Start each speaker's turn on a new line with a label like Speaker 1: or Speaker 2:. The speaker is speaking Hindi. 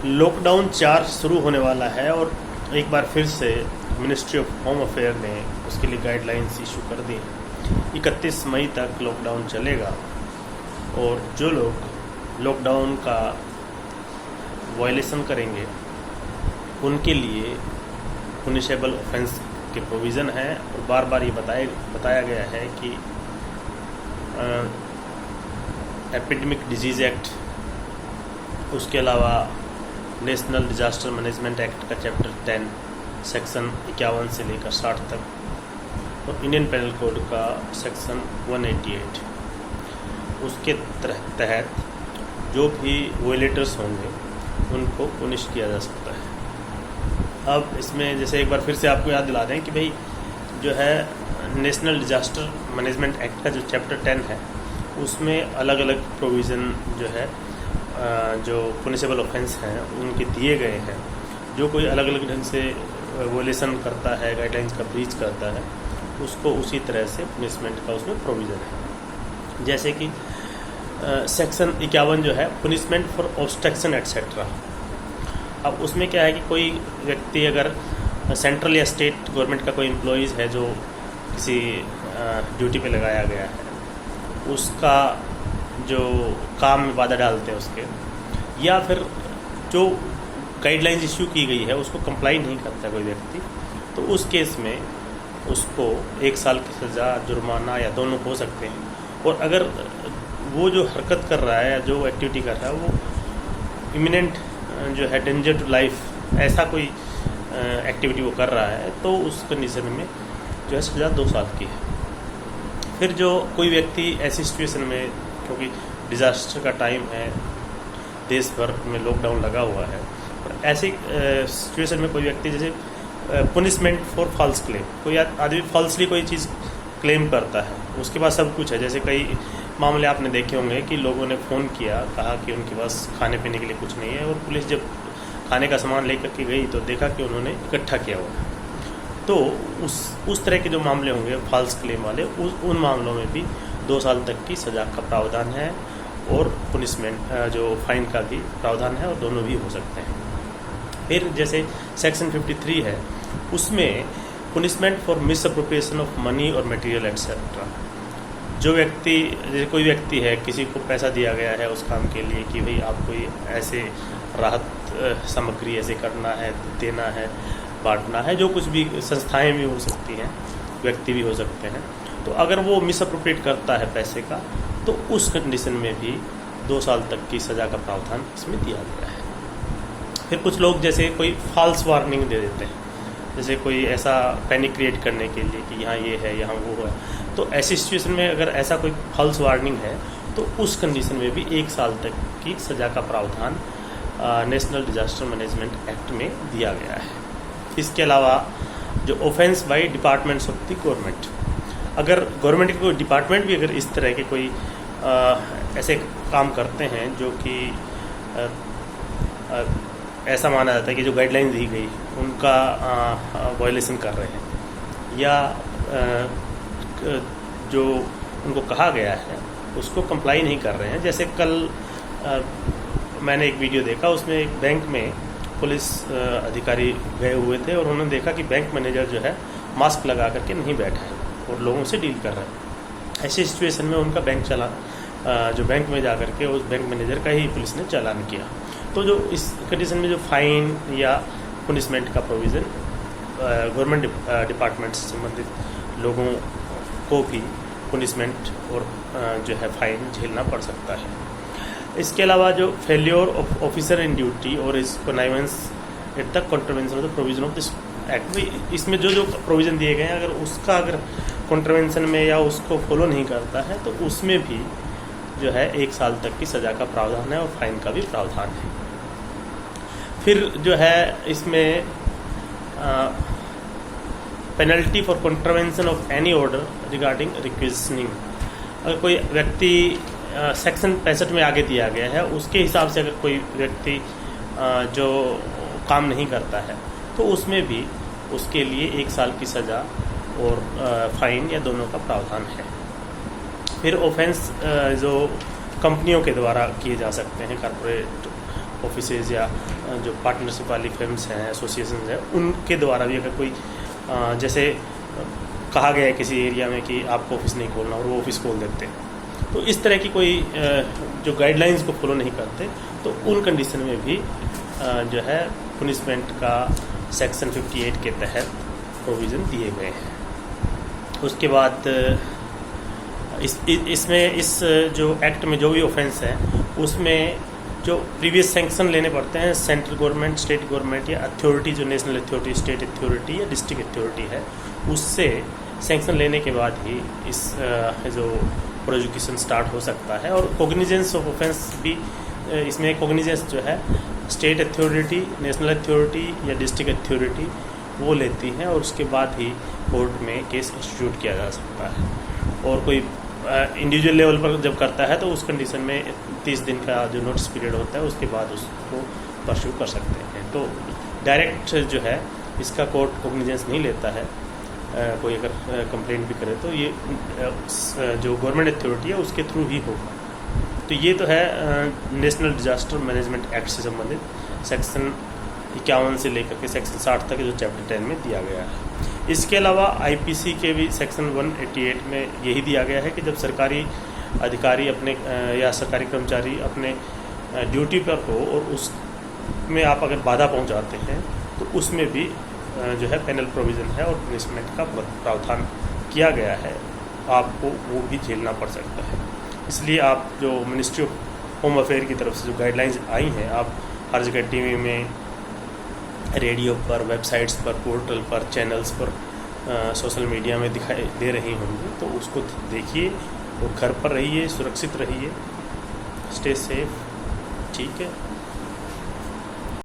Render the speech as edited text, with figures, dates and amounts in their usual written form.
Speaker 1: लॉकडाउन 4 शुरू होने वाला है और एक बार फिर से मिनिस्ट्री ऑफ होम अफेयर ने उसके लिए गाइडलाइंस इशू कर दी हैं। 31 मई तक लॉकडाउन चलेगा और जो लोग लॉकडाउन का वायलेशन करेंगे उनके लिए पुनिशेबल ऑफेंस के प्रोविज़न है। और बार बार ये बताया गया है कि एपिडेमिक डिजीज़ एक्ट, उसके अलावा नेशनल डिजास्टर मैनेजमेंट एक्ट का चैप्टर 10 सेक्शन 51 से लेकर 60 तक और इंडियन पेनल कोड का सेक्शन 188, उसके तहत जो भी वोलेटर्स होंगे उनको पुनिश किया जा सकता है। अब इसमें जैसे एक बार फिर से आपको याद दिला दें कि भाई जो है नेशनल डिजास्टर मैनेजमेंट एक्ट का जो चैप्टर 10 है उसमें अलग अलग प्रोविज़न जो है जो पुनिशेबल ऑफेंस हैं उनके दिए गए हैं। जो कोई अलग अलग ढंग से वोलेशन करता है, गाइडलाइंस का ब्रीच करता है, उसको उसी तरह से पनिशमेंट का उसमें प्रोविज़न है। जैसे कि सेक्शन 51 जो है पनिशमेंट फॉर ऑब्स्ट्रक्शन एटसेट्रा। अब उसमें क्या है कि कोई व्यक्ति अगर सेंट्रल या स्टेट गवर्नमेंट का कोई एम्प्लॉइज़ है जो किसी ड्यूटी पे लगाया गया है, उसका जो काम में बाधा डालते हैं उसके, या फिर जो गाइडलाइंस इशू की गई है उसको कंप्लाई नहीं करता कोई व्यक्ति, तो उस केस में उसको 1 साल की सज़ा, जुर्माना या दोनों हो सकते हैं। और अगर वो जो हरकत कर रहा है या जो एक्टिविटी कर रहा है वो इमिनेंट जो है डेंजर टू लाइफ, ऐसा कोई एक्टिविटी वो कर रहा है, तो उस कंडीशन में जो है सज़ा 2 साल की है। फिर जो कोई व्यक्ति ऐसी सिचुएशन में, क्योंकि डिज़ास्टर का टाइम है, देश भर में लॉकडाउन लगा हुआ है, और ऐसी सिचुएशन में कोई व्यक्ति जैसे पनिशमेंट फॉर फॉल्स क्लेम, कोई आदमी फॉल्सली कोई चीज़ क्लेम करता है, उसके पास सब कुछ है। जैसे कई मामले आपने देखे होंगे कि लोगों ने फ़ोन किया, कहा कि उनके पास खाने पीने के लिए कुछ नहीं है, और पुलिस जब खाने का सामान लेकर के गई तो देखा कि उन्होंने इकट्ठा किया हुआ है। तो उस तरह के जो मामले होंगे फॉल्स क्लेम वाले, उन मामलों में भी 2 साल तक की सज़ा का प्रावधान है और पनिशमेंट जो फाइन का भी प्रावधान है, और दोनों भी हो सकते हैं। फिर जैसे सेक्शन 53 है, उसमें punishment for misappropriation of money और मटेरियल एटसेट्रा। जो व्यक्ति, जैसे कोई व्यक्ति है, किसी को पैसा दिया गया है उस काम के लिए कि भाई आपको ये ऐसे राहत सामग्री ऐसे करना है, देना है, बांटना है, जो कुछ भी, संस्थाएं भी हो सकती हैं, व्यक्ति भी हो सकते हैं, तो अगर वो मिसअप्रोप्रिएट करता है पैसे का, तो उस कंडीशन में भी 2 साल तक की सज़ा का प्रावधान इसमें दिया गया है। फिर कुछ लोग जैसे कोई फॉल्स वार्निंग दे देते हैं, जैसे कोई ऐसा पैनिक क्रिएट करने के लिए कि यहाँ ये है, यहाँ वो है, तो ऐसी सिचुएशन में अगर ऐसा कोई फॉल्स वार्निंग है तो उस कंडीशन में भी 1 साल तक की सज़ा का प्रावधान नेशनल डिजास्टर मैनेजमेंट एक्ट में दिया गया है। इसके अलावा जो offence by departments of the government, अगर गवर्नमेंट के कोई डिपार्टमेंट भी अगर इस तरह के कोई ऐसे काम करते हैं जो कि ऐसा माना जाता है कि जो गाइडलाइन दी गई उनका वायलेशन कर रहे हैं, या जो उनको कहा गया है उसको कंप्लाई नहीं कर रहे हैं। जैसे कल मैंने एक वीडियो देखा, उसमें एक बैंक में पुलिस अधिकारी गए हुए थे और उन्होंने देखा कि बैंक मैनेजर जो है मास्क लगा करके नहीं बैठा है और लोगों से डील कर रहा है। ऐसी सिचुएशन में उनका बैंक जो बैंक में जा करके उस बैंक मैनेजर का ही पुलिस ने चालान किया। तो जो इस कंडीशन में जो फाइन या पनिशमेंट का प्रोविज़न गवर्नमेंट डिपार्टमेंट से संबंधित लोगों को भी पनिशमेंट और जो है फाइन झेलना पड़ सकता है। इसके अलावा जो failure of officer in duty और इस connivance at the contravention of the provision of this act, इसमें जो प्रोविज़न दिए गए हैं अगर कॉन्ट्रवेंशन में या उसको फॉलो नहीं करता है तो उसमें भी जो है 1 साल तक की सज़ा का प्रावधान है और फाइन का भी प्रावधान है। फिर जो है इसमें penalty for contravention of any order regarding requisitioning. अगर कोई व्यक्ति सेक्शन 65 में आगे दिया गया है, उसके हिसाब से अगर कोई व्यक्ति जो काम नहीं करता है तो उसमें भी उसके लिए 1 साल की सज़ा और फाइन या दोनों का प्रावधान है। फिर ऑफेंस जो कंपनियों के द्वारा किए जा सकते हैं, कॉरपोरेट ऑफिसेज या जो पार्टनरशिप वाली फर्म्स हैं, एसोसिएशन हैं, उनके द्वारा भी अगर कोई जैसे कहा गया है किसी एरिया में कि आपको ऑफिस नहीं खोलना और वो ऑफिस खोल देते हैं, तो इस तरह की कोई जो गाइडलाइंस को फॉलो नहीं करते, तो उन कंडीशन में भी जो है पनिशमेंट का सेक्शन 58 के तहत प्रोविज़न दिए गए हैं। उसके बाद इसमें इस जो एक्ट में जो भी ऑफेंस है उसमें जो प्रीवियस सैंक्शन लेने पड़ते हैं सेंट्रल गवर्नमेंट, स्टेट गवर्नमेंट या अथॉरिटी, जो नेशनल अथॉरिटी, स्टेट अथॉरिटी या डिस्ट्रिक्ट अथॉरिटी है, उससे सैंक्शन लेने के बाद ही इस जो प्रोसिक्यूशन स्टार्ट हो सकता है। और कॉग्निजेंस ऑफ ऑफेंस भी इसमें कॉग्निजेंस जो है स्टेट अथॉरिटी, नेशनल अथॉरिटी या डिस्ट्रिक्ट अथॉरिटी वो लेती हैं और उसके बाद ही कोर्ट में केस इंस्टीट्यूट किया जा सकता है। और कोई इंडिविजुअल लेवल पर जब करता है तो उस कंडीशन में 30 दिन का जो नोटिस पीरियड होता है उसके बाद उसको परस्यू कर सकते हैं। तो डायरेक्ट जो है इसका कोर्ट कॉग्निजेंस नहीं लेता है, कोई अगर कंप्लेंट भी करे तो ये जो गवर्नमेंट अथॉरिटी है उसके थ्रू ही होगा। तो ये तो है नेशनल डिजास्टर मैनेजमेंट एक्ट से संबंधित सेक्शन 51 से लेकर के सेक्शन 60 तक जो चैप्टर 10 में दिया गया है। इसके अलावा आईपीसी के भी सेक्शन 188 में यही दिया गया है कि जब सरकारी अधिकारी अपने या सरकारी कर्मचारी अपने ड्यूटी पर हो और उसमें आप अगर बाधा पहुंचाते हैं तो उसमें भी जो है पेनल प्रोविज़न है और पनिशमेंट का प्रावधान किया गया है, आपको वो भी झेलना पड़ सकता है। इसलिए आप जो मिनिस्ट्री ऑफ होम अफेयर की तरफ से जो गाइडलाइंस आई हैं, आप हर जगह टीवी में, रेडियो पर, वेबसाइट्स पर, पोर्टल पर, चैनल्स पर, सोशल मीडिया में दिखाई दे रही होंगी, तो उसको देखिए और घर पर रहिए, सुरक्षित रहिए, स्टे सेफ। ठीक है।